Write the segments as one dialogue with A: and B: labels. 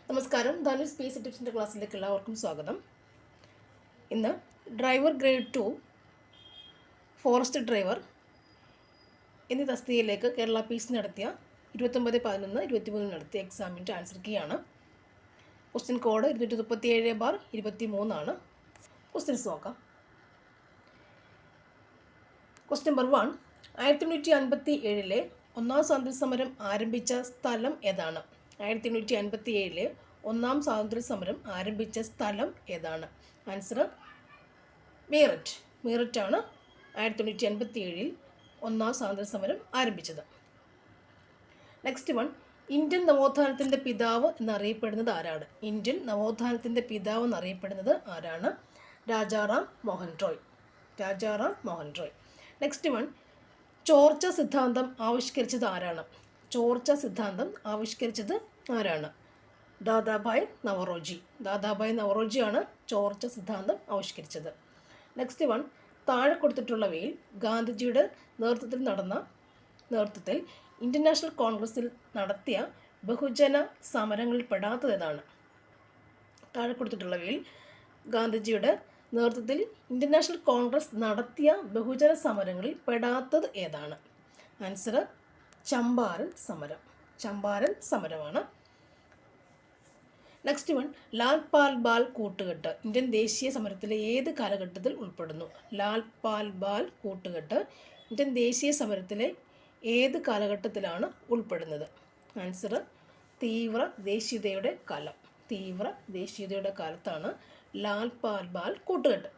A: നമസ്കാരം. ധനുഷ് സ്പേസ് ടിപ്സിൻ്റെ ക്ലാസ്സിലേക്ക് എല്ലാവർക്കും സ്വാഗതം. ഇന്ന് ഡ്രൈവർ ഗ്രേഡ് 2 ഫോറസ്റ്റ് ഡ്രൈവർ എന്നീ തസ്തികയിലേക്ക് കേരള പീസ് നടത്തിയ 29/11/23 നടത്തിയ എക്സാമിൻ്റെ ആൻസർ കീയാണ്. ക്വസ്റ്റ്യൻ കോഡ് 237/23 ആണ്. ക്വസ്റ്റ്യൻസ് നോക്കാം. Question number 1. 1857 ഒന്നാം സ്വാതന്ത്ര്യ സമരം ആരംഭിച്ച സ്ഥലം ഏതാണ്? 1857 ഒന്നാം സ്വാതന്ത്ര്യ സമരം ആരംഭിച്ച സ്ഥലം ഏതാണ്? ആൻസർ മീററ്റ്. മീററ്റാണ് 1857 ഒന്നാം സ്വാതന്ത്ര്യ സമരം ആരംഭിച്ചത്. Next one. ഇന്ത്യൻ നവോത്ഥാനത്തിൻ്റെ പിതാവ് എന്നറിയപ്പെടുന്നത് ആരാണ്? ഇന്ത്യൻ നവോത്ഥാനത്തിൻ്റെ പിതാവ് എന്നറിയപ്പെടുന്നത് ആരാണ്? രാജാറാം മോഹൻ റോയ്. രാജാറാം മോഹൻ റോയ്. Next one. ചോർച്ച സിദ്ധാന്തം ആവിഷ്കരിച്ചത് ആരാണ്? ചോർച്ച സിദ്ധാന്തം ആവിഷ്കരിച്ചത് ആരാണ്? ദാദാഭായ് നവറോജി. ദാദാഭായ് നവറോജിയാണ് ചോർച്ച സിദ്ധാന്തം ആവിഷ്കരിച്ചത്. Next one. താഴെ കൊടുത്തിട്ടുള്ളവയിൽ ഗാന്ധിജിയുടെ നേതൃത്വത്തിൽ ഇന്ത്യൻ നാഷണൽ കോൺഗ്രസിൽ നടത്തിയ ബഹുജന സമരങ്ങളിൽ പെടാത്തത് ഏതാണ്? താഴെ കൊടുത്തിട്ടുള്ളവയിൽ ഗാന്ധിജിയുടെ നേതൃത്വത്തിൽ ഇന്ത്യൻ നാഷണൽ കോൺഗ്രസ് നടത്തിയ ബഹുജന സമരങ്ങളിൽ പെടാത്തത് ഏതാണ്? ആൻസർ ചമ്പാരൻ സമരം. ചമ്പാരൻ സമരമാണ്. Next one. ലാൽ പാൽ ബാൽ കൂട്ടുകെട്ട് ഇന്ത്യൻ ദേശീയ സമരത്തിലെ ഏത് കാലഘട്ടത്തിൽ ഉൾപ്പെടുന്നു? ലാൽ പാൽ ബാൽ കൂട്ടുകെട്ട് ഇന്ത്യൻ ദേശീയ സമരത്തിലെ ഏത് കാലഘട്ടത്തിലാണ് ഉൾപ്പെടുന്നത്? ആൻസർ തീവ്ര ദേശീയതയുടെ കാലം. തീവ്ര ദേശീയതയുടെ കാലത്താണ് ലാൽ പാൽ ബാൽ കൂട്ടുകെട്ട്.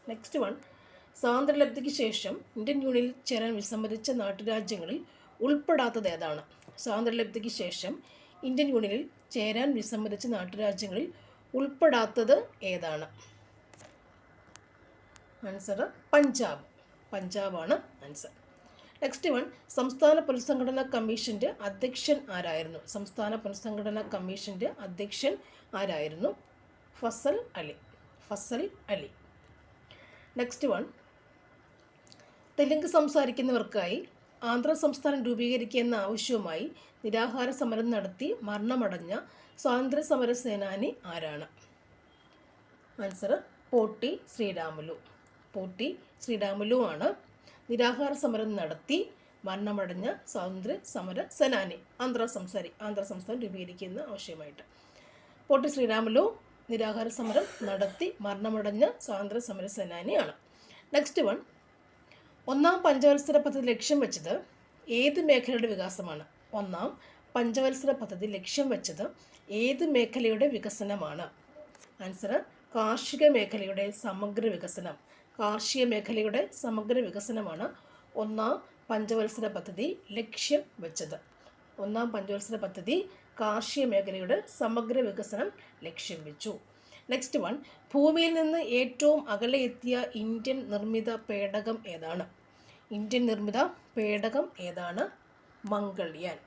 A: Next one. സ്വാതന്ത്ര്യലബ്ധിക്ക് ശേഷം ഇന്ത്യൻ യൂണിയനിൽ ചേരാൻ വിസമ്മതിച്ച നാട്ടുരാജ്യങ്ങളിൽ ഉൾപ്പെടാത്തത് ഏതാണ്? സ്വാതന്ത്ര്യലബ്ധിക്ക് ശേഷം ഇന്ത്യൻ യൂണിയനിൽ ചേരാൻ വിസമ്മതിച്ച നാട്ടുരാജ്യങ്ങളിൽ ഉൾപ്പെടാത്തത് ഏതാണ്? ആൻസർ പഞ്ചാബ്. പഞ്ചാബാണ് ആൻസർ. Next one. സംസ്ഥാന പുനഃസംഘടനാ കമ്മീഷൻ്റെ അധ്യക്ഷൻ ആരായിരുന്നു? സംസ്ഥാന പുനഃസംഘടനാ കമ്മീഷൻ്റെ അധ്യക്ഷൻ ആരായിരുന്നു? ഫസൽ അലി. ഫസൽ അലി. Next one. തെലുങ്ക് സംസാരിക്കുന്നവർക്കായി ആന്ധ്ര സംസ്ഥാനം രൂപീകരിക്കുക എന്ന ആവശ്യവുമായി നിരാഹാര സമരം നടത്തി മരണമടഞ്ഞ സ്വാതന്ത്ര്യ സമര സേനാനി ആരാണ്? ആൻസർ പോട്ടി ശ്രീരാമുലു. പോട്ടി ശ്രീരാമുലു ആണ് നിരാഹാര സമരം നടത്തി മരണമടഞ്ഞ സ്വാതന്ത്ര്യ സമര സേനാനി. ആന്ധ്ര സംസ്ഥാനം രൂപീകരിക്കുന്ന ആവശ്യമായിട്ട് പോട്ടി ശ്രീരാമുലു നിരാഹാര സമരം നടത്തി മരണമടഞ്ഞ സ്വാതന്ത്ര്യ സമര സേനാനിയാണ്. Next one. ഒന്നാം പഞ്ചവത്സര പദ്ധതി ലക്ഷ്യം വെച്ചത് ഏത് മേഖലയുടെ വികാസമാണ്? ഒന്നാം പഞ്ചവത്സര പദ്ധതി ലക്ഷ്യം വെച്ചത് ഏത് മേഖലയുടെ വികസനമാണ്? ആൻസർ കാർഷിക മേഖലയുടെ സമഗ്ര വികസനം. കാർഷിക മേഖലയുടെ സമഗ്ര വികസനമാണ് ഒന്നാം പഞ്ചവത്സര പദ്ധതി ലക്ഷ്യം വെച്ചത്. ഒന്നാം പഞ്ചവത്സര പദ്ധതി കാർഷിക മേഖലയുടെ സമഗ്ര വികസനം ലക്ഷ്യം വെച്ചു. Next one. ഭൂമിയിൽ നിന്ന് ഏറ്റവും അകലെ എത്തിയ ഇന്ത്യൻ നിർമ്മിത പേടകം ഏതാണ്? ഇന്ത്യൻ നിർമ്മിത പേടകം ഏതാണ്? മംഗൾയാൻ.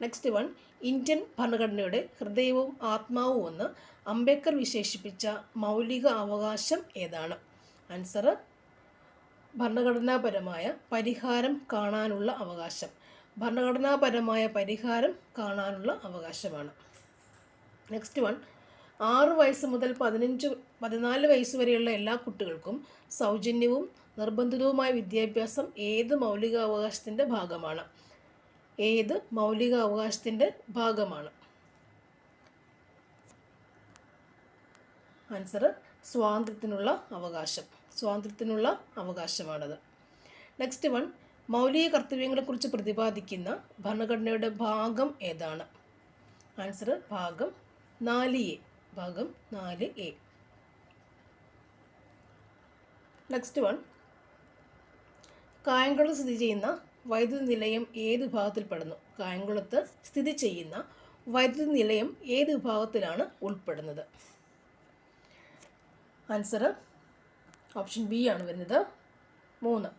A: Next one. ഇന്ത്യൻ ഭരണഘടനയുടെ ഹൃദയവും ആത്മാവും എന്ന് അംബേദ്കർ വിശേഷിപ്പിച്ച മൗലിക അവകാശം ഏതാണ്? ആൻസർ ഭരണഘടനാപരമായ പരിഹാരം കാണാനുള്ള അവകാശം. ഭരണഘടനാപരമായ പരിഹാരം കാണാനുള്ള അവകാശമാണ്. Next one. 6 വയസ്സ് മുതൽ 14 വയസ്സ് വരെയുള്ള എല്ലാ കുട്ടികൾക്കും സൗജന്യവും നിർബന്ധിതവുമായ വിദ്യാഭ്യാസം ഏത് മൗലികാവകാശത്തിൻ്റെ ഭാഗമാണ്? ഏത് മൗലികാവകാശത്തിൻ്റെ ഭാഗമാണ്? ആൻസർ സ്വാതന്ത്ര്യത്തിനുള്ള അവകാശം. സ്വാതന്ത്ര്യത്തിനുള്ള അവകാശമാണത്. Next one. മൗലിക കർത്തവ്യങ്ങളെക്കുറിച്ച് പ്രതിപാദിക്കുന്ന ഭരണഘടനയുടെ ഭാഗം ഏതാണ്? ആൻസർ ഭാഗം 4A. ഭാഗം 4A. Next one. കായംകുളത്ത് സ്ഥിതി ചെയ്യുന്ന വൈദ്യുതി നിലയം ഏത് വിഭാഗത്തിൽപ്പെടുന്നു? കായംകുളത്ത് സ്ഥിതി ചെയ്യുന്ന വൈദ്യുതി നിലയം ഏത് വിഭാഗത്തിലാണ് ഉൾപ്പെടുന്നത്? ആൻസർ ഓപ്ഷൻ ബി ആണ് വരുന്നത്. 3.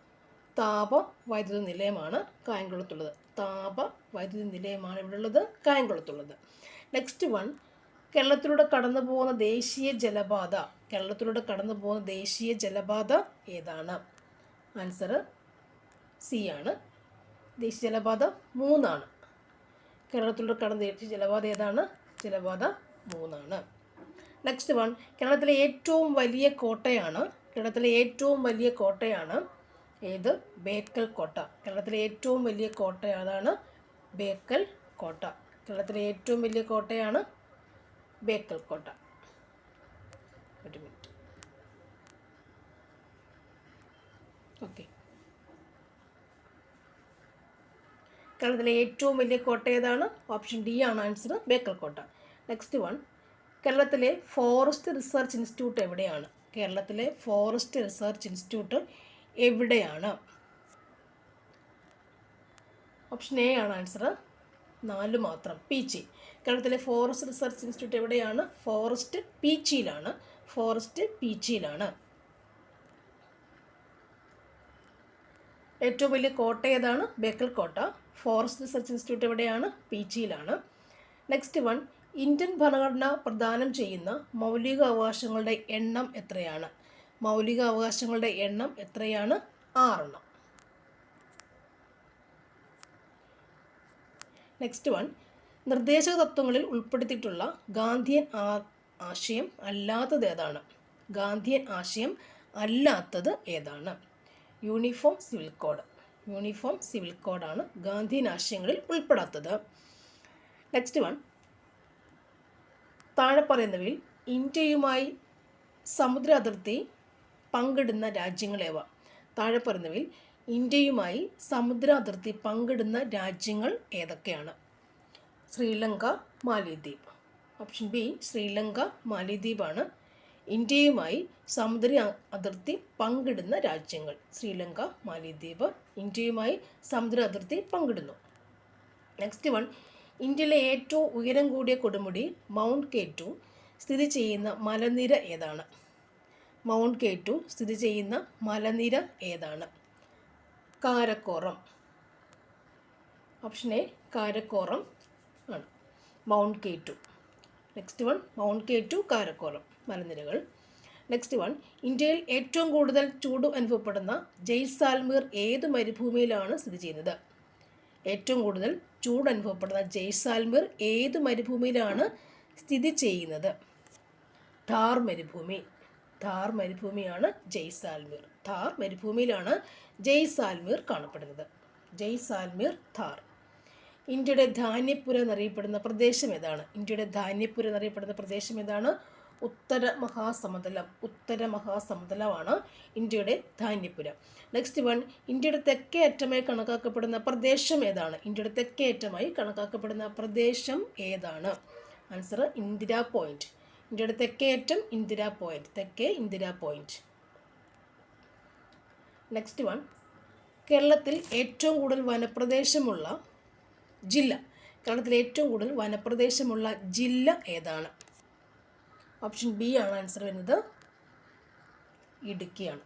A: താപ വൈദ്യുത നിലയമാണ് കായംകുളത്തുള്ളത്. താപ വൈദ്യുതി നിലയമാണ് ഇവിടെ ഉള്ളത്, കായംകുളത്തുള്ളത്. Next one. കേരളത്തിലൂടെ കടന്നു പോകുന്ന ദേശീയ ജലപാത ഏതാണ്? ആൻസർ സി ആണ്. ദേശീയ ജലപാത 3 ആണ്. കേരളത്തിലൂടെ കടന്ന ദേശീയ ജലപാത ഏതാണ്? ജലപാത 3 നെക്സ്റ്റ് വൺ, കേരളത്തിലെ ഏറ്റവും വലിയ കോട്ടയാണ് ഏത്? ബേക്കൽ കോട്ട. കേരളത്തിലെ ഏറ്റവും വലിയ കോട്ട ഏതാണ്? ബേക്കൽ കോട്ട. കേരളത്തിലെ ഏറ്റവും വലിയ കോട്ടയാണ് ബേക്കൽ കോട്ട. ഒരു മിനിറ്റ്. ഓക്കെ, കേരളത്തിലെ ഏറ്റവും വലിയ കോട്ട ഏതാണ്? ഓപ്ഷൻ ഡി ആണ് ആൻസർ, ബേക്കൽ കോട്ട. നെക്സ്റ്റ് വൺ, കേരളത്തിലെ ഫോറസ്റ്റ് റിസർച്ച് ഇൻസ്റ്റിറ്റ്യൂട്ട് എവിടെയാണ്? കേരളത്തിലെ ഫോറസ്റ്റ് റിസർച്ച് ഇൻസ്റ്റിറ്റ്യൂട്ട് എവിടെയാണ്? ഓപ്ഷൻ എ ആണ് ആൻസർ, 4 മാത്രം, പീച്ചി. കേരളത്തിലെ ഫോറസ്റ്റ് റിസർച്ച് ഇൻസ്റ്റിറ്റ്യൂട്ട് എവിടെയാണ്? ഫോറസ്റ്റ് പീച്ചിയിലാണ്. ഏറ്റവും വലിയ കോട്ട ഏതാണ്? ബേക്കൽ കോട്ട. ഫോറസ്റ്റ് റിസർച്ച് ഇൻസ്റ്റിറ്റ്യൂട്ട് എവിടെയാണ്? പീച്ചിയിലാണ്. നെക്സ്റ്റ് വൺ, ഇന്ത്യൻ ഭരണഘടന പ്രദാനം ചെയ്യുന്ന മൗലിക അവകാശങ്ങളുടെ എണ്ണം എത്രയാണ്? മൗലിക അവകാശങ്ങളുടെ എണ്ണം എത്രയാണ്? 6. നെക്സ്റ്റ് വൺ, നിർദ്ദേശക തത്വങ്ങളിൽ ഉൾപ്പെടുത്തിയിട്ടുള്ള ഗാന്ധിയൻ ആശയം അല്ലാത്തത് ഏതാണ്? ഗാന്ധിയൻ ആശയം അല്ലാത്തത് ഏതാണ്? യൂണിഫോം സിവിൽ കോഡാണ് ഗാന്ധിയൻ ആശയങ്ങളിൽ ഉൾപ്പെടാത്തത്. നെക്സ്റ്റ് വൺ, താഴെ പറയുന്നവയിൽ ഇന്ത്യയുമായി സമുദ്ര അതിർത്തി പങ്കിടുന്ന രാജ്യങ്ങളേവ? താഴെ പറയുന്നവയിൽ ഇന്ത്യയുമായി സമുദ്ര അതിർത്തി പങ്കിടുന്ന രാജ്യങ്ങൾ ഏതൊക്കെയാണ്? ശ്രീലങ്ക, മാലിദ്വീപ്. ഓപ്ഷൻ ബി, ശ്രീലങ്ക, മാലിദ്വീപാണ് ഇന്ത്യയുമായി സമുദ്ര അതിർത്തി പങ്കിടുന്ന രാജ്യങ്ങൾ. ശ്രീലങ്ക, മാലിദ്വീപ് ഇന്ത്യയുമായി സമുദ്ര അതിർത്തി പങ്കിടുന്നു. നെക്സ്റ്റ് വൺ, ഇന്ത്യയിലെ ഏറ്റവും ഉയരം കൂടിയ കൊടുമുടി മൗണ്ട് K2 സ്ഥിതി ചെയ്യുന്ന മലനിര ഏതാണ്? മൗണ്ട് K2 സ്ഥിതി ചെയ്യുന്ന മലനിര ഏതാണ്? കാരക്കോറം. ഓപ്ഷൻ എ, കാരക്കോറം ആണ് mount K2. Next one, mount K2, Karakoram മലനിരകൾ. നെക്സ്റ്റ് വൺ, ഇന്ത്യയിൽ ഏറ്റവും കൂടുതൽ ചൂട് അനുഭവപ്പെടുന്ന ജയ്സാൽമീർ ഏത് മരുഭൂമിയിലാണ് സ്ഥിതി ചെയ്യുന്നത്? ഏറ്റവും കൂടുതൽ ചൂട് അനുഭവപ്പെടുന്ന ജയ്സാൽമീർ ഏത് മരുഭൂമിയിലാണ് സ്ഥിതി ചെയ്യുന്നത്? ഥാർ മരുഭൂമിയാണ് ജയ്സാൽമീർ. ഥാർ മരുഭൂമിയിലാണ് ജയ്സാൽമീർ കാണപ്പെടുന്നത്. ജയ്സാൽമീർ, ഥാർ. ഇന്ത്യയുടെ ധാന്യപ്പുര എന്നറിയപ്പെടുന്ന പ്രദേശം ഏതാണ്? ഉത്തര മഹാസമതലമാണ് ഇന്ത്യയുടെ ധാന്യപ്പുര. നെക്സ്റ്റ് വൺ, ഇന്ത്യയുടെ തെക്കേ അറ്റമായി കണക്കാക്കപ്പെടുന്ന പ്രദേശം ഏതാണ്? Answer, Indira point. ഇന്ത്യയുടെ തെക്കേ അറ്റം ഇന്ദിരാ പോയിന്റ്. നെക്സ്റ്റ് വൺ, കേരളത്തിൽ ഏറ്റവും കൂടുതൽ വനപ്രദേശമുള്ള ജില്ല ഏതാണ്? ഓപ്ഷൻ ബി ആണ് ആൻസർ വരുന്നത്, ഇടുക്കിയാണ്.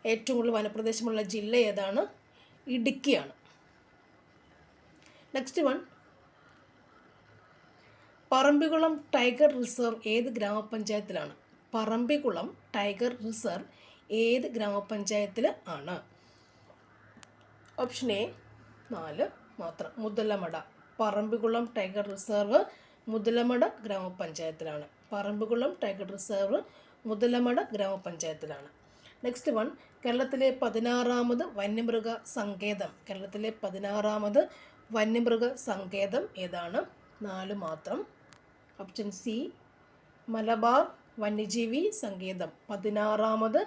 A: ഏറ്റവും കൂടുതൽ വനപ്രദേശമുള്ള ജില്ല ഏതാണ്? ഇടുക്കിയാണ്. Next one, Parambikulam tiger reserve ഏത് ഗ്രാമപഞ്ചായത്തിലാണ്? ഓപ്ഷൻ എ, 4 മാത്രം, മുതലമട. പറമ്പിക്കുളം ടൈഗർ റിസർവ് മുതലമട ഗ്രാമപഞ്ചായത്തിലാണ്. നെക്സ്റ്റ് വൺ, കേരളത്തിലെ 16ാമത് വന്യമൃഗ സങ്കേതം ഏതാണ്? 4 മാത്രം. ഓപ്ഷൻ സി, മലബാർ വന്യജീവി സങ്കേതം. 16ാമത്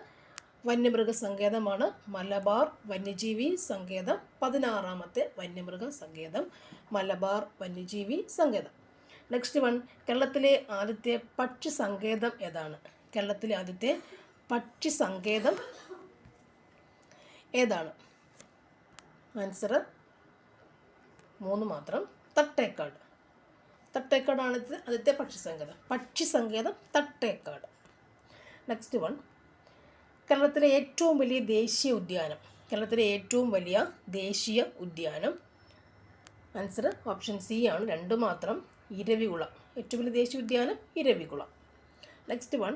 A: വന്യമൃഗ സങ്കേതമാണ് മലബാർ വന്യജീവി സങ്കേതം. 16ാമത്തെ വന്യമൃഗ സങ്കേതം മലബാർ വന്യജീവി സങ്കേതം. നെക്സ്റ്റ് വൺ, കേരളത്തിലെ ആദ്യത്തെ പക്ഷി സങ്കേതം ഏതാണ്? ആൻസർ 3 മാത്രം, തട്ടേക്കാടാണ് ആദ്യത്തെ പക്ഷി സങ്കേതം തട്ടേക്കാട്. നെക്സ്റ്റ് വൺ, കേരളത്തിലെ ഏറ്റവും വലിയ ദേശീയ ഉദ്യാനം. ആൻസർ ഓപ്ഷൻ സി ആണ്, 2 മാത്രം, ഇരവികുളം. ഏറ്റവും വലിയ ദേശീയ ഉദ്യാനം ഇരവികുളം. നെക്സ്റ്റ് വൺ,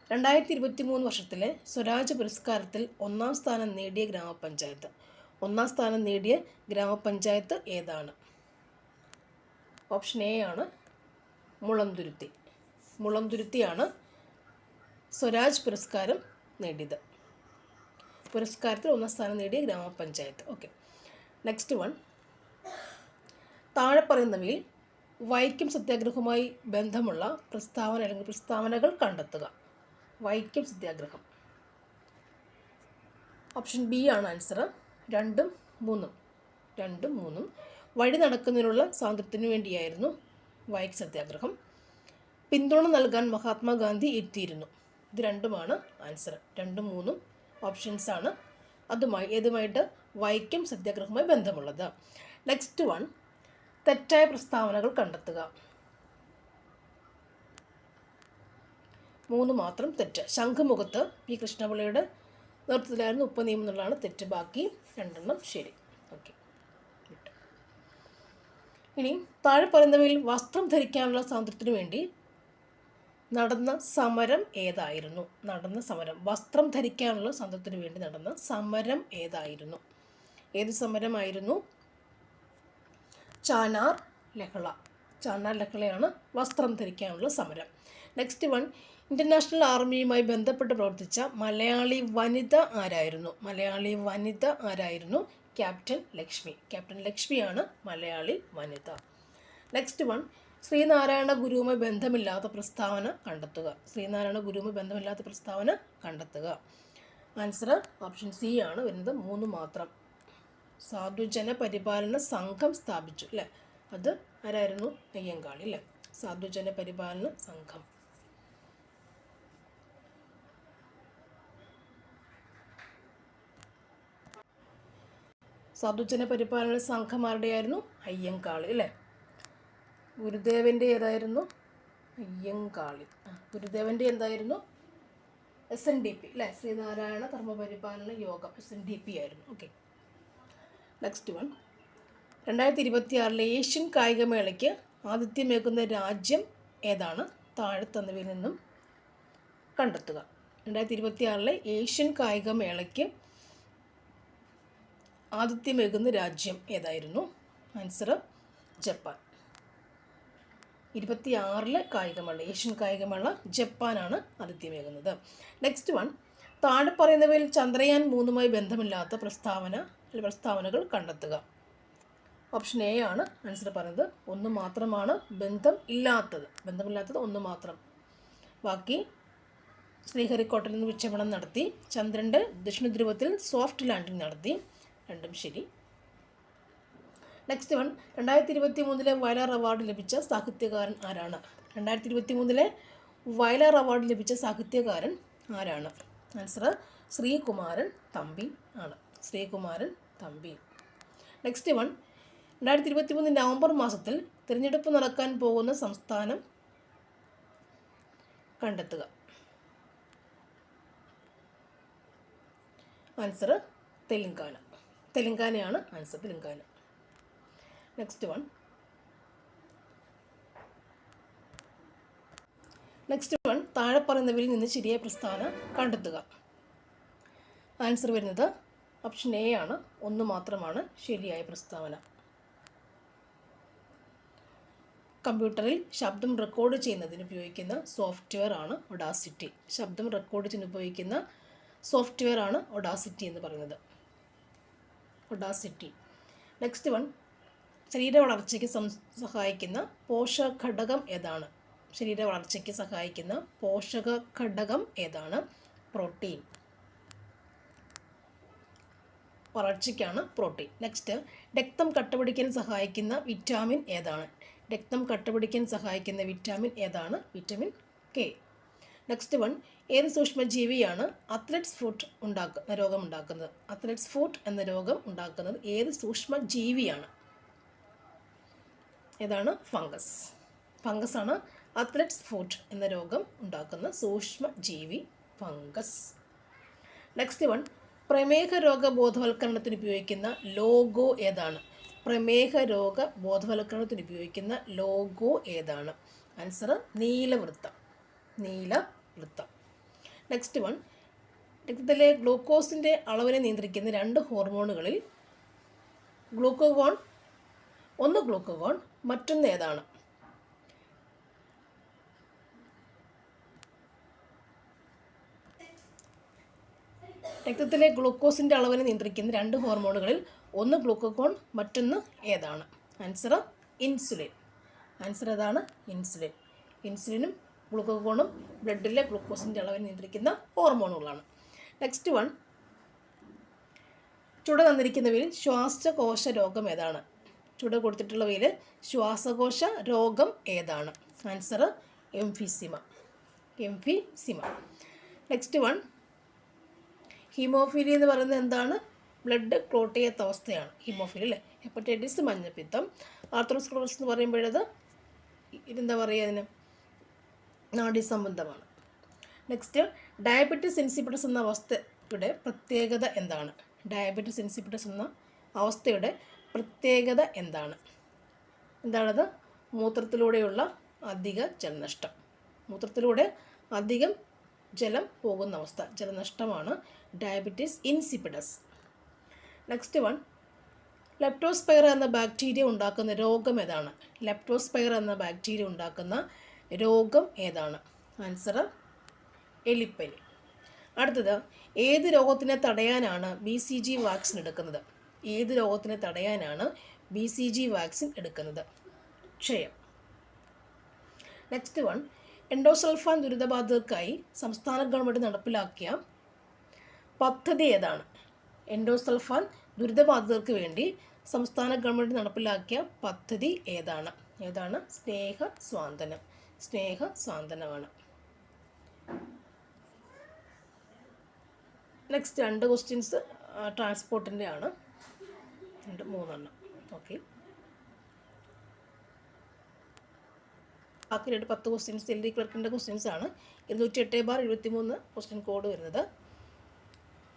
A: 2023 വർഷത്തിലെ സ്വരാജ് പുരസ്കാരത്തിൽ 1ാം സ്ഥാനം നേടിയ ഗ്രാമപഞ്ചായത്ത് ഏതാണ്? ഓപ്ഷൻ എ ആണ്, മുളന്തുരുത്തി. മുളന്തുരുത്തിയാണ് സ്വരാജ് പുരസ്കാരം നേടിയത്. പുരസ്കാരത്തിൽ 1ാം സ്ഥാനം നേടിയ ഗ്രാമപഞ്ചായത്ത്. Okay, next one. താഴെ പറയുന്നവയിൽ വൈക്കം സത്യാഗ്രഹവുമായി ബന്ധമുള്ള പ്രസ്താവന അല്ലെങ്കിൽ പ്രസ്താവനകൾ കണ്ടെത്തുക. വൈക്കം സത്യാഗ്രഹം. ഓപ്ഷൻ ബി ആണ് ആൻസർ. 2ഉം 3ഉം. വഴി നടക്കുന്നതിനുള്ള സ്വാതന്ത്ര്യത്തിനു വേണ്ടിയായിരുന്നു വൈക്കം സത്യാഗ്രഹം. പിന്തുണ നൽകാൻ മഹാത്മാഗാന്ധി എത്തിയിരുന്നു. ഇത് 2ഉമാണ് ആൻസർ. 2ഉം 3ഉം ഓപ്ഷൻസാണ്. ഏതുമായിട്ട്? വൈക്കം സത്യാഗ്രഹവുമായി ബന്ധമുള്ളത്. Next one. തെറ്റായ പ്രസ്താവനകൾ കണ്ടെത്തുക. 3 മാത്രം തെറ്റ്. ശംഖുമുഖത്ത് പി കൃഷ്ണപിള്ളയുടെ നേതൃത്വത്തിലായിരുന്നു ഉപ്പ് നിയമം എന്നുള്ളതാണ് തെറ്റ്. ബാക്കി 2 ശരി. ഓക്കെ. ഇനി താഴെ പറയുന്നവയിൽ വസ്ത്രം ധരിക്കാനുള്ള സ്വാതന്ത്ര്യത്തിനു വേണ്ടി നടന്ന സമരം ഏതായിരുന്നു? വസ്ത്രം ധരിക്കാനുള്ള സ്വാതന്ത്ര്യത്തിനു വേണ്ടി നടന്ന സമരം ഏതായിരുന്നു? ഏത് സമരമായിരുന്നു? ചാനാർ ലഹളയാണ് വസ്ത്രം ധരിക്കാനുള്ള സമരം. Next one. ഇൻ്റർനാഷണൽ ആർമിയുമായി ബന്ധപ്പെട്ട് പ്രവർത്തിച്ച മലയാളി വനിത ആരായിരുന്നു? ക്യാപ്റ്റൻ ലക്ഷ്മിയാണ് മലയാളി വനിത. Next one. ശ്രീനാരായണ ഗുരുവുമായി ബന്ധമില്ലാത്ത പ്രസ്താവന കണ്ടെത്തുക. ആൻസർ ഓപ്ഷൻ സി ആണ് വരുന്നത്. 3 മാത്രം. സാധുജന പരിപാലന സംഘം സ്ഥാപിച്ചു അല്ലേ? അത് ആരായിരുന്നു? അയ്യങ്കാളി അല്ലേ? സാധുജന പരിപാലന സംഘം. സാധുജന പരിപാലന സംഘം ആരുടെയായിരുന്നു? അയ്യങ്കാളി അല്ലേ? ഗുരുദേവൻ്റെ ഏതായിരുന്നു? അയ്യങ്കാളി. ഗുരുദേവൻ്റെ എന്തായിരുന്നു? SNDP അല്ലേ? ശ്രീനാരായണ ധർമ്മപരിപാലന യോഗം SNDP ആയിരുന്നു. Okay, next one. 2026 ഏഷ്യൻ കായികമേളയ്ക്ക് ആതിഥ്യമേകുന്ന രാജ്യം ഏതാണ്? താഴെ തന്നവയിൽ നിന്നും കണ്ടെത്തുക. 2026 ഏഷ്യൻ കായികമേളയ്ക്ക് ആതിഥ്യമേകുന്ന രാജ്യം ഏതായിരുന്നു? Answer Japan. 26 ഏഷ്യൻ കായികമേള ജപ്പാനാണ് ആതിഥ്യമേകുന്നത്. Next one. താഴെ പറയുന്നവയിൽ ചന്ദ്രയാൻ 3മായി ബന്ധമില്ലാത്ത പ്രസ്താവനകൾ കണ്ടെത്തുക. ഓപ്ഷൻ എ ആണ് ആൻസർ പറയുന്നത്. 1 മാത്രമാണ് ബന്ധമില്ലാത്തത് 1 മാത്രം. ബാക്കി ശ്രീഹരിക്കോട്ടയിൽ നിന്ന് വിക്ഷേപണം നടത്തി. ചന്ദ്രൻ്റെ ദക്ഷിണ ധ്രുവത്തിൽ സോഫ്റ്റ് ലാൻഡിംഗ് നടത്തി. 2ഉം ശരി. Next one. 2023 വയലാർ അവാർഡ് ലഭിച്ച സാഹിത്യകാരൻ ആരാണ്? 2023 വയലാർ അവാർഡ് ലഭിച്ച സാഹിത്യകാരൻ ആരാണ്? ആൻസർ ശ്രീകുമാരൻ തമ്പി ആണ്. Next one. 2023 നവംബർ മാസത്തിൽ തിരഞ്ഞെടുപ്പ് നടക്കാൻ പോകുന്ന സംസ്ഥാനം കണ്ടെത്തുക. ആൻസർ തെലങ്കാനയാണ് ആൻസർ. തെലങ്കാന. Next one. താഴെ പറയുന്നവയിൽ നിന്ന് ശരിയായ പ്രസ്താവന കണ്ടെത്തുക. ആൻസർ വരുന്നത് ഓപ്ഷൻ എ ആണ്. 1 മാത്രമാണ് ശരിയായ പ്രസ്താവന. കമ്പ്യൂട്ടറിൽ ശബ്ദം റെക്കോർഡ് ചെയ്യുന്നതിന് ഉപയോഗിക്കുന്ന സോഫ്റ്റ്വെയർ ആണ് ഒഡാസിറ്റി. ശബ്ദം റെക്കോർഡ് ചെയ്യുന്ന ഉപയോഗിക്കുന്ന സോഫ്റ്റ്വെയർ ആണ് ഒഡാസിറ്റി എന്ന് പറയുന്നത്. ഒഡാസിറ്റി. Next one. ശരീര വളർച്ചയ്ക്ക് സഹായിക്കുന്ന പോഷക ഘടകം ഏതാണ്? പ്രോട്ടീൻ. വളർച്ചയ്ക്കാണ് പ്രോട്ടീൻ. നെക്സ്റ്റ്. രക്തം കട്ടപിടിക്കാൻ സഹായിക്കുന്ന വിറ്റാമിൻ ഏതാണ്? Vitamin K. Next one. ഏത് സൂക്ഷ്മജീവിയാണ് അത്ലറ്റ്സ് ഫുട്ട് എന്ന രോഗം ഉണ്ടാക്കുന്നത്? ഏത് സൂക്ഷ്മജീവിയാണ്? ഏതാണ്? ഫംഗസ് ആണ് അത്ലറ്റ്സ് ഫുട്ട് എന്ന രോഗം ഉണ്ടാക്കുന്ന സൂക്ഷ്മജീവി ഫംഗസ്. Next one. പ്രമേഹ രോഗ ബോധവൽക്കരണത്തിന് ഉപയോഗിക്കുന്ന ലോഗോ ഏതാണ്? ആൻസർ നീലവൃത്തം. Next one. രക്തത്തിലെ ഗ്ലൂക്കോസിൻ്റെ അളവിനെ നിയന്ത്രിക്കുന്ന 2 ഹോർമോണുകളിൽ ഒന്ന് ഗ്ലൂക്കോഗോൺ മറ്റൊന്ന് ഏതാണ്? രക്തത്തിലെ ഗ്ലൂക്കോസിൻ്റെ അളവിനെ നിയന്ത്രിക്കുന്ന 2 ഹോർമോണുകളിൽ ഒന്ന് ഗ്ലൂക്കോൺ, മറ്റൊന്ന് ഏതാണ്? Answer insulin. ആൻസർ ഏതാണ്? ഇൻസുലിൻ. ഇൻസുലിനും ഗ്ലൂക്കോണും ബ്ലഡിലെ ഗ്ലൂക്കോസിൻ്റെ അളവിനെ നിയന്ത്രിക്കുന്ന ഹോർമോണുകളാണ്. നെക്സ്റ്റ് വൺ, ചുവടെ തന്നിരിക്കുന്നവയിൽ ശ്വാസകോശ രോഗം ഏതാണ്? ചുവടെ കൊടുത്തിട്ടുള്ളവയിൽ ശ്വാസകോശ രോഗം ഏതാണ്? Answer emphysema. Emphysema. Next one, haemophilia എന്ന് പറയുന്നത് എന്താണ്? ബ്ലഡ് ക്ലോട്ട് ചെയ്യാത്ത അവസ്ഥയാണ് ഹീമോഫീലിയ അല്ലേ. ഹെപ്പറ്റൈറ്റിസ്, മഞ്ഞപ്പിത്തം. ആർത്രോസ്ക്ലെറോസിസ് എന്ന് പറയുമ്പോഴത് എന്താ പറയുക, അതിന് നാഡീ സംബന്ധമാണ്. നെക്സ്റ്റ്, ഡയബറ്റിസ് ഇൻസിപ്പിഡസ് എന്ന അവസ്ഥയുടെ പ്രത്യേകത എന്താണ്? ഡയബറ്റിസ് ഇൻസിപ്പിഡസ് എന്ന അവസ്ഥയുടെ പ്രത്യേകത എന്താണ്? എന്താണത്? മൂത്രത്തിലൂടെയുള്ള അധിക ജലനഷ്ടം. മൂത്രത്തിലൂടെ അധികം ജലം പോകുന്ന അവസ്ഥ, ജലനഷ്ടമാണ് diabetes insipidus. Next one, leptospira എന്ന ബാക്ടീരിയ ഉണ്ടാക്കുന്ന രോഗം ഏതാണ്? ലെപ്റ്റോസ്പൈറ എന്ന ബാക്ടീരിയ ഉണ്ടാക്കുന്ന രോഗം ഏതാണ്? ആൻസർ എലിപ്പനി. അടുത്തത്, ഏത് രോഗത്തിനെ തടയാനാണ് BCG വാക്സിൻ എടുക്കുന്നത്? ഏത് രോഗത്തിനെ തടയാനാണ് BCG വാക്സിൻ എടുക്കുന്നത്? ക്ഷയം. നെക്സ്റ്റ് വൺ, എൻഡോസൾഫാൻ ദുരിതബാധിതർക്കായി സംസ്ഥാന ഗവൺമെൻറ് നടപ്പിലാക്കിയ പദ്ധതി ഏതാണ്? എൻഡോസൾഫാൻ ദുരിതബാധിതർക്ക് വേണ്ടി സംസ്ഥാന ഗവൺമെൻറ് നടപ്പിലാക്കിയ പദ്ധതി ഏതാണ്? ഏതാണ്? സ്നേഹസ്വാന്തനം. സ്നേഹസ്വാന്തനമാണ്. നെക്സ്റ്റ് 2 ക്വസ്റ്റ്യൻസ് ട്രാൻസ്പോർട്ടിൻ്റെ ആണ്. 3 ഓക്കെ. ബാക്കി 10 ക്വസ്റ്റ്യൻസ് LD ക്ലർക്കിൻ്റെ ക്വസ്റ്റ്യൻസ് ആണ്. 208/23 ക്വസ്റ്റ്യൻ കോഡ് വരുന്നത്.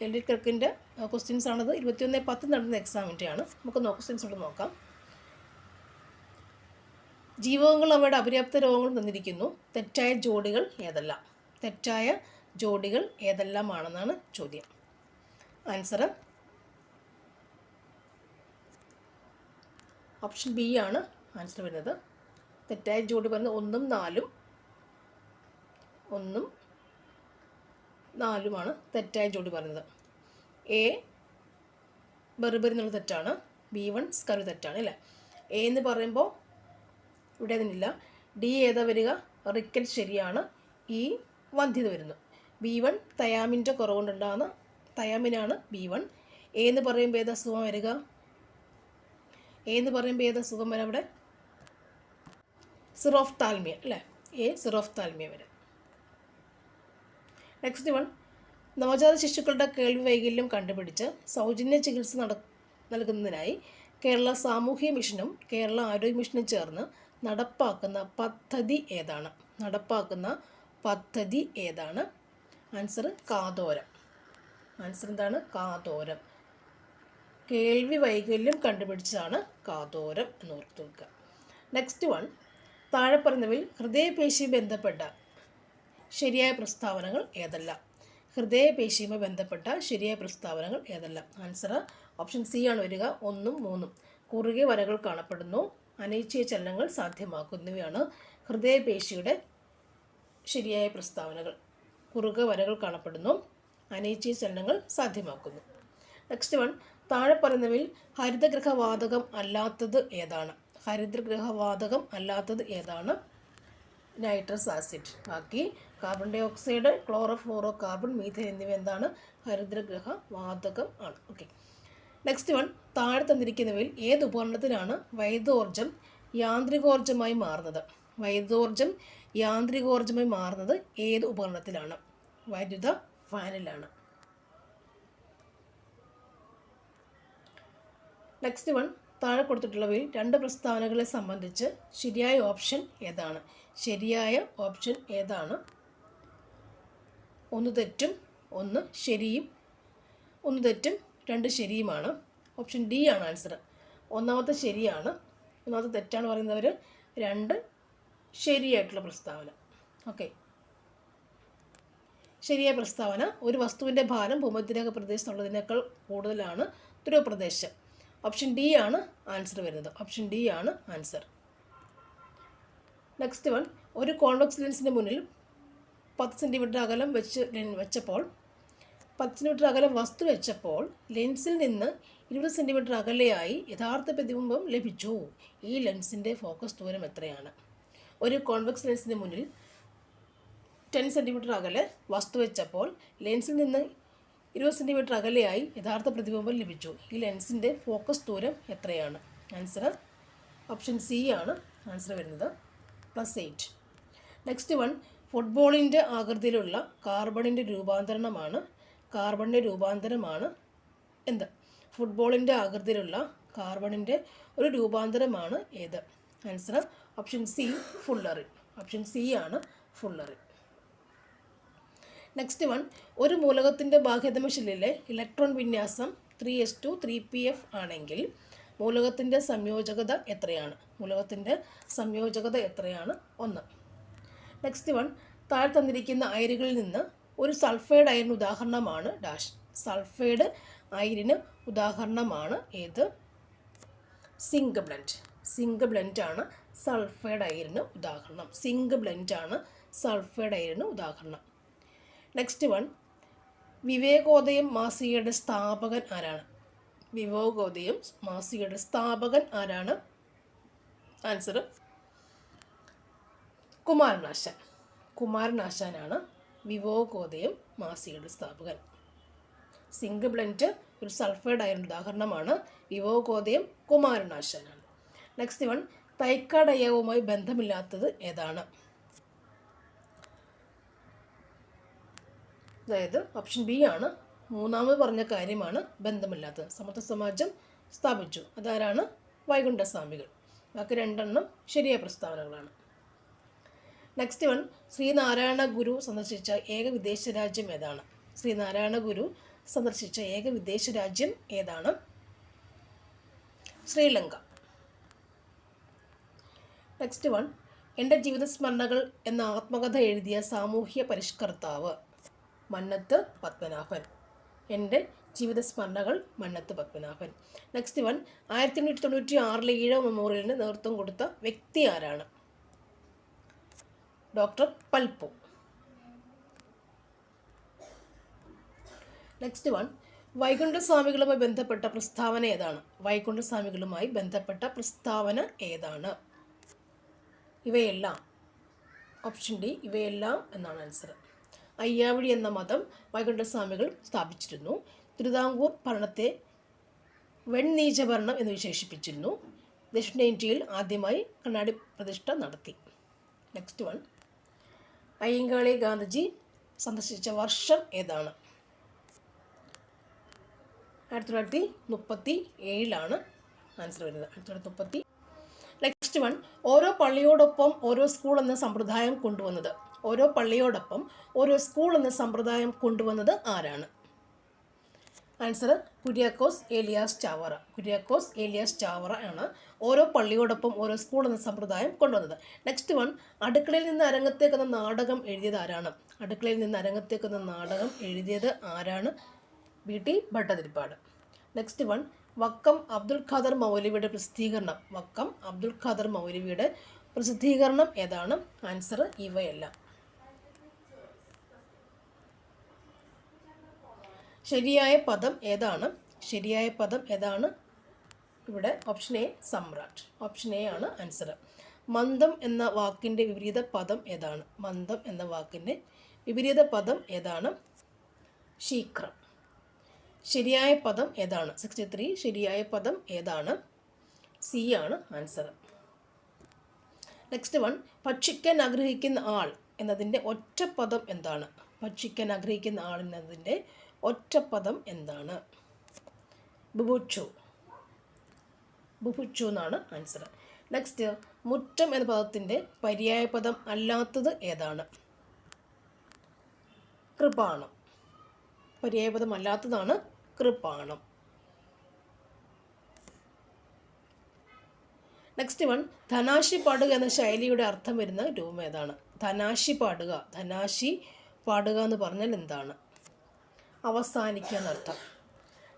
A: LD ക്ലർക്കിൻ്റെ ക്വസ്റ്റ്യൻസ് ആണത്. 21/10 നടന്ന എക്സാമിൻ്റെ ആണ്. നമുക്ക് ക്വസ്റ്റ്യൻസ് കൊണ്ട് നോക്കാം. ജീവകങ്ങൾ അവയുടെ അപര്യാപ്ത രോഗങ്ങൾ തന്നിരിക്കുന്നു. തെറ്റായ ജോഡികൾ ഏതെല്ലാം? തെറ്റായ ജോഡികൾ ഏതെല്ലാമാണെന്നാണ് ചോദ്യം. ആൻസർ ഓപ്ഷൻ ബി ആണ് ആൻസർ വരുന്നത്. തെറ്റായ ജോഡി പറയുന്നത് 1ഉം 4ഉം. 1ഉം 4ഉമാണ് തെറ്റായ ജോഡി പറയുന്നത്. എ ബെർബറി എന്നുള്ള തെറ്റാണ്. B1 സ്കരു തെറ്റാണ് അല്ലേ. എ എന്ന് പറയുമ്പോൾ ഇവിടെ അതിനില്ല. ഡി ഏതാ വരിക? റിക്കറ്റ് ശരിയാണ്. ഈ വന്ധ്യത വരുന്നു. B1 തയാമിൻ്റെ കുറവുകൊണ്ടുണ്ടാകുന്ന തയാമിനാണ് B1. എ എന്ന് പറയുമ്പോൾ ഏതാ സുഖം വരിക? എ എന്ന് പറയുമ്പോൾ ഏതാ സുഖം വരാം? അവിടെ സിറോഫ്താൽമിയ അല്ലേ. എ സിറോഫ്താൽമിയ വരും. നെക്സ്റ്റ് വൺ, നവജാത ശിശുക്കളുടെ കേൾവി വൈകല്യം കണ്ടുപിടിച്ച് സൗജന്യ ചികിത്സ നൽകുന്നതിനായി കേരള സാമൂഹ്യ മിഷനും കേരള ആരോഗ്യ മിഷനും ചേർന്ന് നടപ്പാക്കുന്ന പദ്ധതി ഏതാണ്? നടപ്പാക്കുന്ന പദ്ധതി ഏതാണ്? ആൻസർ കാതോരം. ആൻസർ എന്താണ്? കാതോരം. കേൾവി വൈകല്യം കണ്ടുപിടിച്ചതാണ് കാതോരം എന്ന് ഓർത്ത് വയ്ക്കുക. നെക്സ്റ്റ് വൺ, താഴെ പറയുന്നവയിൽ ഹൃദയപേശിയുമായി ബന്ധപ്പെട്ട ശരിയായ പ്രസ്താവനകൾ ഏതെല്ലാം? ഹൃദയപേശിയുമായി ബന്ധപ്പെട്ട ശരിയായ പ്രസ്താവനകൾ ഏതെല്ലാം? ആൻസർ ഓപ്ഷൻ സി ആണ് വരിക. 1ഉം 3ഉം. കുറുകെ വരകൾ കാണപ്പെടുന്നു, അനിശ്ചിത ചലനങ്ങൾ സാധ്യമാക്കുന്നവയാണ് ഹൃദയപേശിയുടെ ശരിയായ പ്രസ്താവനകൾ. കുറുകെ വരകൾ കാണപ്പെടുന്നു, അനിശ്ചിത ചലനങ്ങൾ സാധ്യമാക്കുന്നു. നെക്സ്റ്റ് വൺ, താഴെ പറയുന്നവയിൽ ഹരിതഗൃഹവാതകം അല്ലാത്തത് ഏതാണ്? ഹരിതഗൃഹവാതകം അല്ലാത്തത് ഏതാണ്? Nitrous acid. ബാക്കി carbon dioxide, chlorofluorocarbon, methane എന്നിവ എന്താണ്? ഹരിതഗൃഹവാതകം ആണ്. ഓക്കെ. നെക്സ്റ്റ് വൺ, താഴെ തന്നിരിക്കുന്നവയിൽ ഏത് ഉപകരണത്തിനാണ് വൈദ്യോർജ്ജം യാന്ത്രികോർജ്ജമായി മാറുന്നത്? വൈദ്യോർജ്ജം യാന്ത്രികോർജ്ജമായി മാറുന്നത് ഏത് ഉപകരണത്തിലാണ്? വൈദ്യുത ഫാനിലാണ്. നെക്സ്റ്റ് വൺ, താഴെ കൊടുത്തിട്ടുള്ളവയിൽ 2 പ്രസ്താവനകളെ സംബന്ധിച്ച് ശരിയായ ഓപ്ഷൻ ഏതാണ്? ശരിയായ ഓപ്ഷൻ ഏതാണ്? 1 തെറ്റും 1 ശരിയും. 1 തെറ്റും 2 ശരിയുമാണ്. ഓപ്ഷൻ ഡി ആണ് ആൻസർ. 1ാമത്തെ ശരിയാണ്, 1ാമത്തെ തെറ്റാണ് പറയുന്നവർ. 2 ശരിയായിട്ടുള്ള പ്രസ്താവന. ഓക്കെ. ശരിയായ പ്രസ്താവന, ഒരു വസ്തുവിൻ്റെ ഭാരം ഭൂമധ്യരേഖ പ്രദേശത്തുള്ളതിനേക്കാൾ കൂടുതലാണ് ധ്രുവപ്രദേശം. ഓപ്ഷൻ ഡി ആണ് ആൻസർ വരുന്നത്. ഓപ്ഷൻ ഡി ആണ് ആൻസർ. നെക്സ്റ്റ് വൺ, ഒരു കോൺവെക്സ് ലെൻസിൻ്റെ മുന്നിൽ 10 സെൻറ്റിമീറ്റർ അകലം വെച്ചപ്പോൾ 10 സെൻറ്റിമീറ്റർ അകലെ വസ്തു വെച്ചപ്പോൾ ലെൻസിൽ നിന്ന് 20 സെൻറ്റിമീറ്റർ അകലെയായി യഥാർത്ഥ പ്രതിബിംബം ലഭിച്ചു. ഈ ലെൻസിൻ്റെ ഫോക്കസ് ദൂരം എത്രയാണ്? ഒരു കോൺവെക്സ് ലെൻസിന് മുന്നിൽ 10 സെൻറ്റിമീറ്റർ അകലെ വസ്തു വെച്ചപ്പോൾ ലെൻസിൽ നിന്ന് 20 സെൻറ്റിമീറ്റർ അകലെയായി യഥാർത്ഥ പ്രതിബിംബം ലഭിച്ചു. ഈ ലെൻസിൻ്റെ ഫോക്കസ് ദൂരം എത്രയാണ്? ആൻസർ ഓപ്ഷൻ സി ആണ് ആൻസർ വരുന്നത്, +8. നെക്സ്റ്റ് വൺ, ഫുട്ബോളിൻ്റെ ആകൃതിയിലുള്ള കാർബണിൻ്റെ രൂപാന്തരമാണ് എന്ത്? ഫുട്ബോളിൻ്റെ ആകൃതിയിലുള്ള കാർബണിൻ്റെ ഒരു രൂപാന്തരമാണ് ഏത്? Answer option C, fullerene. Option C ആണ് ഫുള്ളറിൻ. നെക്സ്റ്റ് വൺ, ഒരു മൂലകത്തിൻ്റെ ബാഹ്യതമ ഷെല്ലിലെ ഇലക്ട്രോൺ വിന്യാസം 3s2 3pf ആണെങ്കിൽ മൂലകത്തിൻ്റെ സംയോജകത എത്രയാണ്? 1. നെക്സ്റ്റ് വൺ, താഴെ തന്നിരിക്കുന്ന അയിരുകളിൽ നിന്ന് ഒരു സൾഫൈഡ് അയറിന് ഉദാഹരണമാണ് ഡാഷ്. സൾഫൈഡ് അയിരിന് ഉദാഹരണമാണ് ഏത്? Zinc blende. സിങ്ക് ബ്ലെൻഡ് ആണ് സൾഫൈഡ് അയിരിന് ഉദാഹരണം. സിങ്ക് ബ്ലെൻഡ് ആണ് സൾഫൈഡ് അയിരിന് ഉദാഹരണം. നെക്സ്റ്റ് വൺ, വിവേകോദയം മാസികയുടെ സ്ഥാപകൻ ആരാണ്? വിവേകോദയം മാസികയുടെ സ്ഥാപകൻ ആരാണ്? ആൻസർ കുമാരനാശാൻ. കുമാരനാശാനാണ് വിവേകോദയം മാസികയുടെ സ്ഥാപകൻ. സിങ്ക് ബ്ലെൻഡ് ഒരു സൾഫൈഡ് അയൺ ഉദാഹരണമാണ്. വിവേകോദയം കുമാരനാശാനാണ്. നെക്സ്റ്റ് വൺ, തൈക്കാട് അയവുമായി ബന്ധമില്ലാത്തത് ഏതാണ്? അതായത് ഓപ്ഷൻ ബി ആണ്, മൂന്നാമത് പറഞ്ഞ കാര്യമാണ് ബന്ധമില്ലാത്തത്. സമത്വ സമാജം സ്ഥാപിച്ചു. അതാരാണ്? വൈകുണ്ഠസ്വാമികൾ. ബാക്കി 2 ശരിയായ പ്രസ്താവനകളാണ്. നെക്സ്റ്റ് വൺ, ശ്രീനാരായണ ഗുരു സന്ദർശിച്ച ഏക വിദേശ രാജ്യം ഏതാണ്? ശ്രീനാരായണ ഗുരു സന്ദർശിച്ച ഏക വിദേശ രാജ്യം ഏതാണ്? ശ്രീലങ്ക. നെക്സ്റ്റ് വൺ, എൻ്റെ ജീവിത സ്മരണകൾ എന്ന ആത്മകഥ എഴുതിയ സാമൂഹ്യ പരിഷ്കർത്താവ്? മന്നത്ത് പത്മനാഭൻ. എൻ്റെ ജീവിത സ്മരണകൾ, മന്നത്ത് പത്മനാഭൻ. നെക്സ്റ്റ് വൺ, 1896 ഈഴവ മെമ്മോറിയലിന് നേതൃത്വം കൊടുത്ത വ്യക്തി ആരാണ്? ഡോക്ടർ പൽപ്പു. നെക്സ്റ്റ് വൺ, വൈകുണ്ഠസ്വാമികളുമായി ബന്ധപ്പെട്ട പ്രസ്താവന ഏതാണ്? വൈകുണ്ഠസ്വാമികളുമായി ബന്ധപ്പെട്ട പ്രസ്താവന ഏതാണ്? ഇവയെല്ലാം. ഓപ്ഷൻ ഡി, ഇവയെല്ലാം എന്നാണ് ആൻസർ. അയ്യാവഴി എന്ന മതം വൈകുണ്ഠസ്വാമികൾ സ്ഥാപിച്ചിരുന്നു. തിരുവിതാംകൂർ ഭരണത്തെ വെണ്ണീചഭരണം എന്ന് വിശേഷിപ്പിച്ചിരുന്നു. ദക്ഷിണേന്ത്യയിൽ ആദ്യമായി കണ്ണാടി പ്രതിഷ്ഠ നടത്തി. നെക്സ്റ്റ് വൺ, അയ്യങ്കാളി ഗാന്ധിജി സന്ദർശിച്ച വർഷം ഏതാണ്? 1937 ആൻസർ വരുന്നത്. 1930. നെക്സ്റ്റ് വൺ, ഓരോ പള്ളിയോടൊപ്പം ഓരോ സ്കൂൾ എന്ന സമ്പ്രദായം കൊണ്ടുവന്നത്? ഓരോ പള്ളിയോടൊപ്പം ഓരോ സ്കൂൾ എന്ന സമ്പ്രദായം കൊണ്ടുവന്നത് ആരാണ്? ആൻസർ കുര്യാക്കോസ് ഏലിയാസ് ചാവറ. കുര്യാക്കോസ് ഏലിയാസ് ചാവറ ആണ് ഓരോ പള്ളിയോടൊപ്പം ഓരോ സ്കൂൾ എന്ന സമ്പ്രദായം കൊണ്ടുവന്നത്. നെക്സ്റ്റ് വൺ, അടുക്കളയിൽ നിന്ന് അരങ്ങത്തേക്ക് എന്ന നാടകം എഴുതിയത് ആരാണ്? അടുക്കളയിൽ നിന്ന് അരങ്ങത്തേക്ക് എന്ന നാടകം എഴുതിയത് ആരാണ്? BT Bhattathiripad. Next one, Vakkom Abdul Khader മൗലവിയുടെ പ്രസിദ്ധീകരണം? വക്കം അബ്ദുൽ ഖാദർ മൗലവിയുടെ പ്രസിദ്ധീകരണം ഏതാണ്? ആൻസർ ഇവയെല്ലാം. ശരിയായ പദം ഏതാണ്? ശരിയായ പദം ഏതാണ്? ഇവിടെ ഓപ്ഷൻ എ, സമ്രാട്ട്. ഓപ്ഷൻ എ ആണ് ആൻസർ. മന്ദം എന്ന വാക്കിൻ്റെ വിപരീത പദം ഏതാണ്? മന്ദം എന്ന വാക്കിൻ്റെ വിപരീത പദം ഏതാണ്? ശീഘ്രം. ശരിയായ പദം ഏതാണ്? 63. ശരിയായ പദം ഏതാണ്? സി ആണ് ആൻസർ. നെക്സ്റ്റ് വൺ, ഭക്ഷിക്കാൻ ആഗ്രഹിക്കുന്ന ആൾ എന്നതിൻ്റെ ഒറ്റപ്പദം എന്താണ്? ഭക്ഷിക്കാൻ ആഗ്രഹിക്കുന്ന ആൾ എന്നതിൻ്റെ ഒറ്റപ്പദം എന്താണ്? ബുഭുക്ഷു. ബുഭുക്ഷു എന്നാണ് ആൻസർ. നെക്സ്റ്റ്, മുറ്റം എന്ന പദത്തിൻ്റെ പര്യായ പദം അല്ലാത്തത് ഏതാണ്? കൃപാണം. പര്യായ പദം അല്ലാത്തതാണ് കൃപാണം. നെക്സ്റ്റ് വൺ, ധനാശി പാടുക എന്ന ശൈലിയുടെ അർത്ഥം വരുന്ന രൂപം ഏതാണ്? ധനാശി പാടുക. ധനാശി പാടുക എന്ന് പറഞ്ഞാൽ എന്താണ്? അവസാനിക്കുക എന്നർത്ഥം.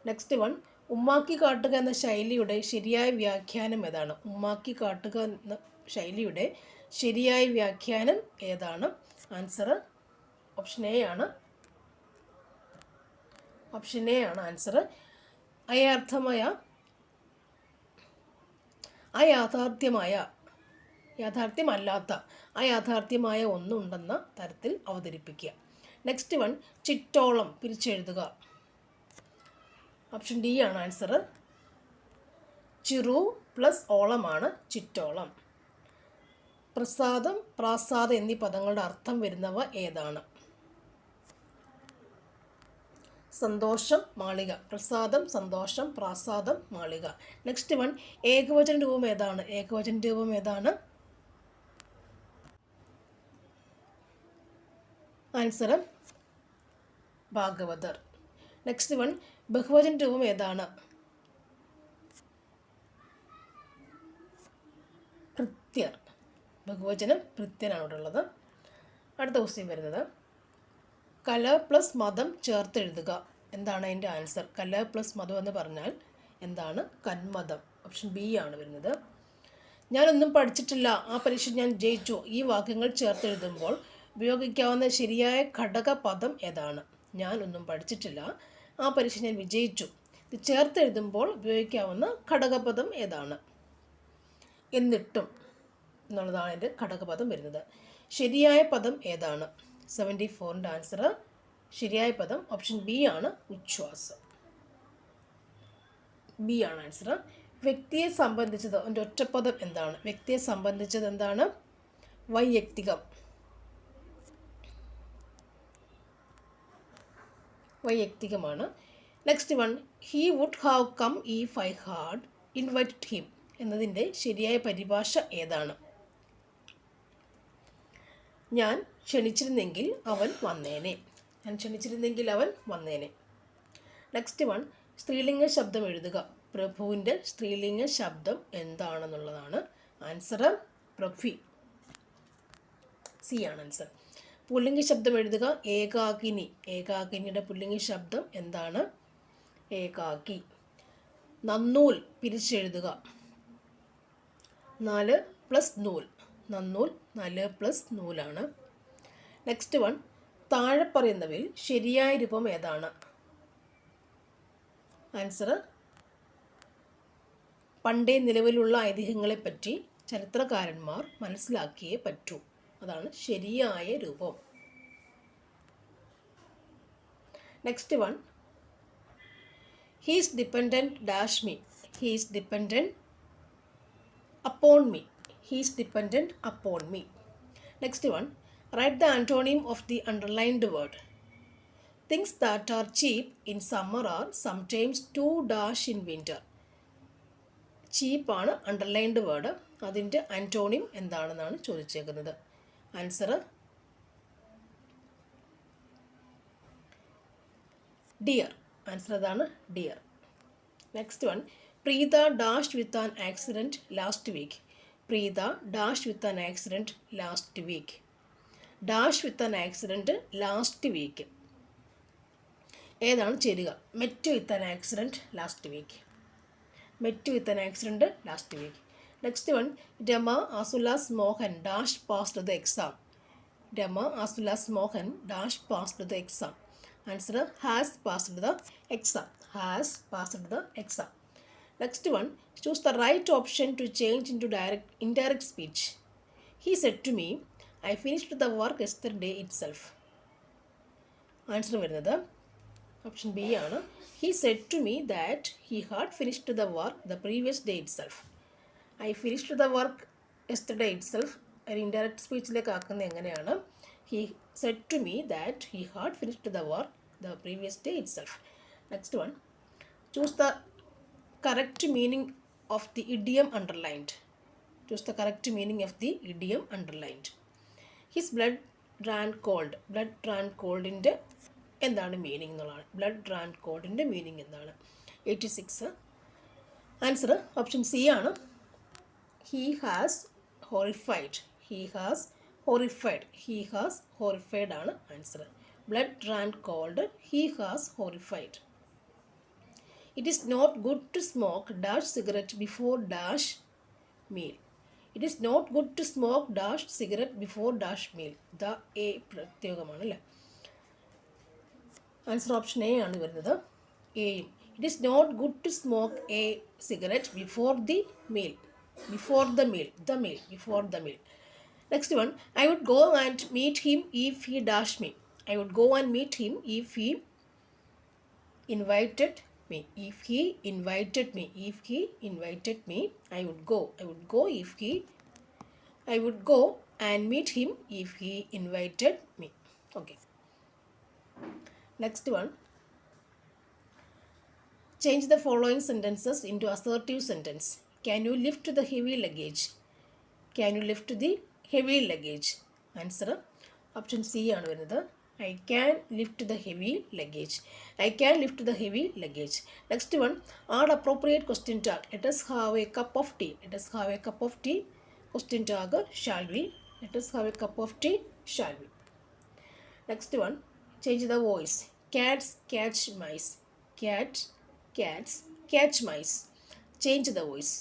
A: നെക്സ്റ്റ് വൺ, ഉമ്മാക്കി കാട്ടുക എന്ന ശൈലിയുടെ ശരിയായ വ്യാഖ്യാനം ഏതാണ്? ഉമ്മാക്കി കാട്ടുക എന്ന ശൈലിയുടെ ശരിയായ വ്യാഖ്യാനം ഏതാണ്? ആൻസർ ഓപ്ഷൻ എ ആണ്. ഓപ്ഷൻ എ ആണ് ആൻസർ. യാഥാർത്ഥ്യമല്ലാത്ത അയാഥാർത്ഥ്യമായ ഒന്നുണ്ടെന്ന തരത്തിൽ അവതരിപ്പിക്കുക. നെക്സ്റ്റ് വൺ, ചിറ്റോളം പിരിച്ചെഴുതുക. ഓപ്ഷൻ ഡി ആണ് ആൻസർ. ചിറു പ്ലസ് ഓളമാണ് ചിറ്റോളം. പ്രസാദം, പ്രാസാദം എന്നീ പദങ്ങളുടെ അർത്ഥം വരുന്നവ ഏതാണ്? സന്തോഷം, മാളിക. പ്രസാദം, സന്തോഷം, പ്രാസാദം, മാളിക. നെക്സ്റ്റ് വൺ, ഏകവചന രൂപം ഏതാണ്? ആൻസർ ഭാഗവതർ. നെക്സ്റ്റ് വൺ, ബഹുവചന രൂപം ഏതാണ്? ഭൃത്യർ. ബഹുവചനം ഭൃത്യനാണ് ഇവിടെ ഉള്ളത്. അടുത്ത ക്വസ്റ്റ്യൻ വരുന്നത്, കല പ്ലസ് മതം ചേർത്തെഴുതുക. എന്താണ് അതിൻ്റെ ആൻസർ? കല പ്ലസ് മതം എന്ന് പറഞ്ഞാൽ എന്താണ്? കന്മതം. ഓപ്ഷൻ ബി ആണ് വരുന്നത്. ഞാനൊന്നും പഠിച്ചിട്ടില്ല, ആ പരീക്ഷ ഞാൻ ജയിച്ചു. ഈ വാക്യങ്ങൾ ചേർത്തെഴുതുമ്പോൾ ഉപയോഗിക്കാവുന്ന ശരിയായ ഘടകപദം ഏതാണ്? ഞാനൊന്നും പഠിച്ചിട്ടില്ല, ആ പരീക്ഷ ഞാൻ വിജയിച്ചു. ഇത് ചേർത്തെഴുതുമ്പോൾ ഉപയോഗിക്കാവുന്ന ഘടകപദം ഏതാണ്? എന്നിട്ടും എന്നുള്ളതാണ് എൻ്റെ ഘടകപദം വരുന്നത്. ശരിയായ പദം ഏതാണ്? 74ൻ്റെ ആൻസർ. ശരിയായ പദം ഓപ്ഷൻ ബി ആണ്, ഉച്ഛ്വാസം. ബി ആണ് ആൻസർ. വ്യക്തിയെ സംബന്ധിച്ചത് എൻ്റെ ഒറ്റപ്പദം എന്താണ്? വ്യക്തിയെ സംബന്ധിച്ചത് എന്താണ്? വൈയക്തികം. വൈയക്തികമാണ്. Next one, he would have come if I had invited him എന്നതിൻ്റെ ശരിയായ പരിഭാഷ ഏതാണ്? ഞാൻ ക്ഷണിച്ചിരുന്നെങ്കിൽ അവൻ വന്നേനെ. നെക്സ്റ്റ് വൺ, സ്ത്രീലിംഗ ശബ്ദം എഴുതുക. പ്രഭുവിൻ്റെ സ്ത്രീലിംഗ ശബ്ദം എന്താണെന്നുള്ളതാണ് ആൻസർ. പ്രഭി. സി ആണ് ആൻസർ. പുല്ലിംഗ ശബ്ദം എഴുതുക. ഏകാകിനി. ഏകാകിനിയുടെ പുല്ലിംഗ ശബ്ദം എന്താണ്? ഏകാകി. നന്നൂൽ പിരിച്ചെഴുതുക. 4 പ്ലസ് നൂൽ. നന്നൂൽ 4 പ്ലസ് നൂലാണ്. നെക്സ്റ്റ് വൺ, താഴെ പറയുന്നവയിൽ ശരിയായ രൂപം ഏതാണ്? ആൻസർ, പണ്ടേ നിലവിലുള്ള ഐതിഹ്യങ്ങളെപ്പറ്റി ചരിത്രകാരന്മാർ മനസ്സിലാക്കിയേ പറ്റൂ. അതാണ് ശരിയായ രൂപം. Next one, he's dependent dash me. He's dependent upon me. He is dependent upon me. Next one, write the antonym of the underlined word. Things that are cheap in summer are sometimes too dash in winter. Cheap ആണ് underlined word. അതിൻ്റെ antonym എന്താണെന്നാണ് ചോദിച്ചേക്കുന്നത്. Answer dear. Answer അതാണ് dear. Next one, Preetha dash with an accident last week. Preetha dash with an accident last week. Dash with an accident last week ഏതാണ് ചേരുക? Met with an accident last week. Met with an accident last week. Next one, Rama as usual Mohan dash passed the exam. Rama as usual Mohan dash passed the exam. Answer has passed the exam. Has passed the exam. Next one, choose the right option to change into indirect speech. He said to me, I finished the work yesterday itself. Answer വരുന്നത് option B ആണ്. He said to me that he had finished the work the previous day itself. I finished the work yesterday itself. ഒരു indirect സ്പീച്ചിലേക്ക് ആക്കുന്നത് എങ്ങനെയാണ്? He said to me that he had finished the work the previous day itself. Next one, choose the correct meaning of the idiom underlined. Choose the correct meaning of the idiom underlined. His blood ran cold. Blood ran cold ൻ്റെ എന്താണ് meaning എന്നുള്ളതാണ്. Blood Rann കോൾഡിൻ്റെ meaning എന്താണ്? 86. Answer option C ആണ്. He has horrified. He has horrified. He has horrified ആണ് answer. Blood ran cold. He has horrified. It is not good to smoke dash cigarette before dash meal. It is not good to smoke dash cigarette before dash meal. The a പ്രത്യേകമാണ് അല്ലേ? Answer option A ആണ് വരുന്നത്. എയും. It is not good to smoke a cigarette before the meal. Next one, I would go and meet him if he dash me. I would go and meet him if he invited me. I would go. I would go and meet him if he invited me. Okay. Next one. Change the following sentences into assertive sentence. Can you lift the heavy luggage? Answer option C ആണ് വരുന്നത്. I can lift the heavy luggage. Next one, add appropriate question tag. Let us have a cup of tea. Question tag shall we. Next one, change the voice. Cats catch mice. Cats catch mice. Change the voice.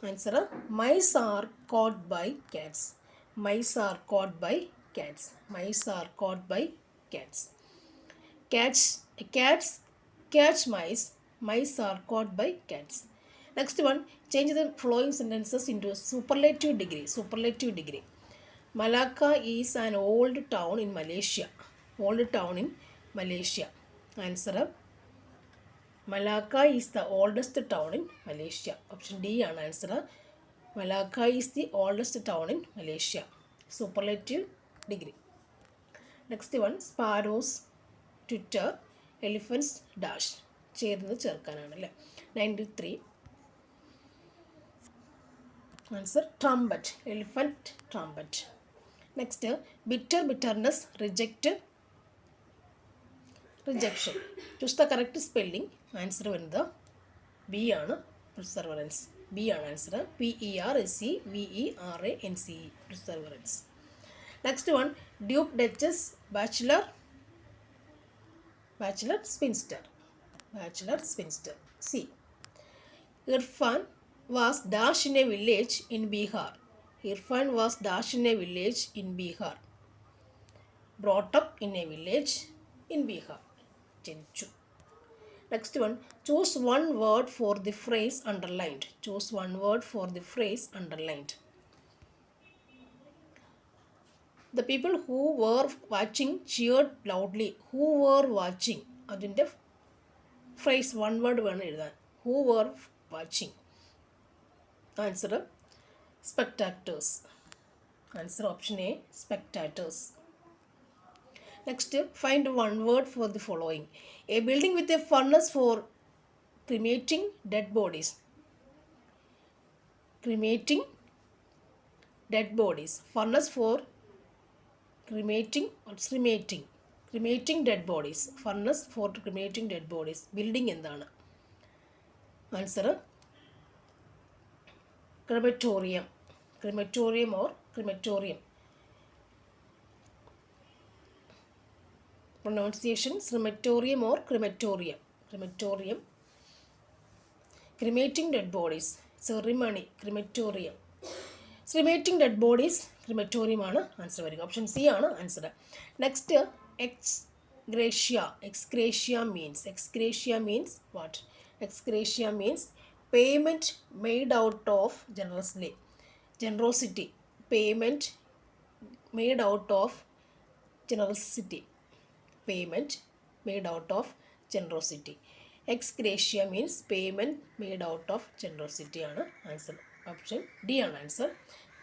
A: Answer, mice are caught by cats. Cats catch mice. Mice are caught by cats. Next one, change the following sentences into superlative degree. Malacca is an old town in Malaysia. Answer, Malacca is the oldest town in Malaysia. Option D ആണ് answer. Malacca is the oldest town in Malaysia. Superlative degree. Next one, sparrows twitter, elephants dash. ചേർക്കാനാണ് അല്ലേ. 93. Answer trumpet. Elephant trumpet. Next, bitterness, rejection. Choose the correct spelling. Answer വരുന്നത് B ആണ്, perseverance. Answer. Perseverance. Next one, duke, duchess, bachelor, spinster. C. Irfan was dash in a village in Bihar. Brought up in a village in Bihar. Next one, choose one word for the phrase underlined. The people who were watching cheered loudly. അതിൻ്റെ phrase one word വേണം എഴുതാൻ. Who were watching. Answer, spectators. Answer option A, spectators. Next, find one word for the following. A building with a furnace for cremating dead bodies. Furnace for cremating dead bodies. Building എന്താണ്? Answer, crematorium. Pronunciation, crematorium or crematorium. Cremating dead bodies, ceremony, crematorium. Cremating dead bodies, crematorium ആണ് answer വരിക. Option C ആണ് answer. Next, ex gratia means what? Ex gratia means payment made out of generosity. Payment made out of generosity. Ex gratia means payment made out of generosity ആണ് answer. Option D ആണ് answer.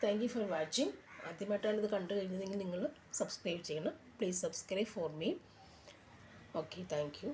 A: Thank you for watching. ആദ്യമായിട്ടാണ് ഇത് കണ്ടു കഴിഞ്ഞതെങ്കിൽ നിങ്ങൾ subscribe ചെയ്യണം. Please subscribe for me. Okay, thank you.